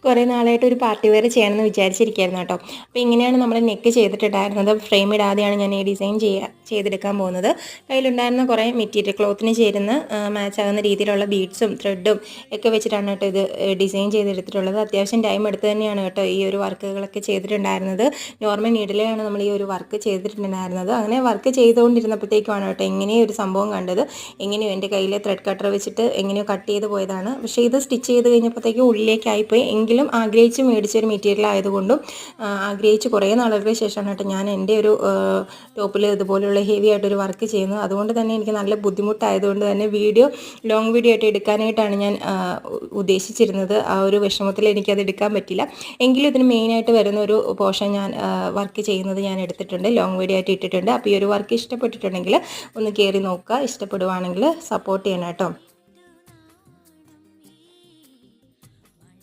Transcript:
കുറേ നാളായിട്ട് ഒരു പാർട്ടി വെയർ ചെയ്യണമെന്ന് വിചാരിച്ചിരിക്കുകയായിരുന്നു കേട്ടോ. അപ്പോൾ ഇങ്ങനെയാണ് നമ്മൾ നെക്ക് ചെയ്തിട്ടുണ്ടായിരുന്നത്. ഫ്രെയിം ഇടാതെയാണ് ഞാൻ ഈ ഡിസൈൻ ചെയ്തെടുക്കാൻ പോകുന്നത്. കയ്യിലുണ്ടായിരുന്ന കുറേ മെറ്റീരിയൽ ക്ലോത്തിന് ചേരുന്ന മാച്ച് ആകുന്ന രീതിയിലുള്ള ബീഡ്സും ത്രെഡും ഒക്കെ വെച്ചിട്ടാണ് കേട്ടോ ഇത് ഡിസൈൻ ചെയ്തെടുത്തിട്ടുള്ളത്. അത്യാവശ്യം ടൈം എടുത്ത് തന്നെയാണ് കേട്ടോ ഈ ഒരു വർക്കുകളൊക്കെ ചെയ്തിട്ടുണ്ടായിരുന്നത്. നോർമൽ നീഡിലാണ് നമ്മൾ ഈ ഒരു വർക്ക് ചെയ്തിട്ടുണ്ടായിരുന്നത്. അങ്ങനെ വർക്ക് ചെയ്തുകൊണ്ടിരുന്നപ്പോഴത്തേക്കുമാണ് കേട്ടോ എങ്ങനെയോ ഒരു സംഭവം കണ്ടത്. എങ്ങനെയോ എൻ്റെ കയ്യിലെ ത്രെഡ് കട്ടർ വെച്ചിട്ട് എങ്ങനെയോ കട്ട് ചെയ്ത് പോയതാണ്. പക്ഷേ ഇത് സ്റ്റിച്ച് ചെയ്ത് കഴിഞ്ഞപ്പോഴത്തേക്കും ഉള്ളിലേക്കായിപ്പോയി. എങ്കിലും ആഗ്രഹിച്ച് മേടിച്ചൊരു മെറ്റീരിയൽ ആയതുകൊണ്ടും ആഗ്രഹിച്ച് കുറേ നാളുകൾക്ക് ശേഷമാണ് കേട്ടോ ഞാൻ എൻ്റെ ഒരു ടോപ്പിൽ ഇതുപോലെയുള്ള ഹെവി ആയിട്ടൊരു വർക്ക് ചെയ്യുന്നത്. അതുകൊണ്ട് തന്നെ എനിക്ക് നല്ല ബുദ്ധിമുട്ടായതുകൊണ്ട് തന്നെ ലോങ് വീഡിയോ ആയിട്ട് എടുക്കാനായിട്ടാണ് ഞാൻ ഉദ്ദേശിച്ചിരുന്നത്. ആ ഒരു വിഷമത്തിൽ എനിക്കത് എടുക്കാൻ പറ്റില്ല. എങ്കിലും ഇതിന് മെയിനായിട്ട് വരുന്ന ഒരു പോർഷൻ ഞാൻ വർക്ക് ചെയ്യുന്നത് ഞാൻ എടുത്തിട്ടുണ്ട്, ലോങ് വീഡിയോ ആയിട്ട് ഇട്ടിട്ടുണ്ട്. അപ്പോൾ ഈ ഒരു വർക്ക് ഇഷ്ടപ്പെട്ടിട്ടുണ്ടെങ്കിൽ ഒന്ന് കയറി നോക്കുക. ഇഷ്ടപ്പെടുവാണെങ്കിൽ സപ്പോർട്ട് ചെയ്യണം കേട്ടോ.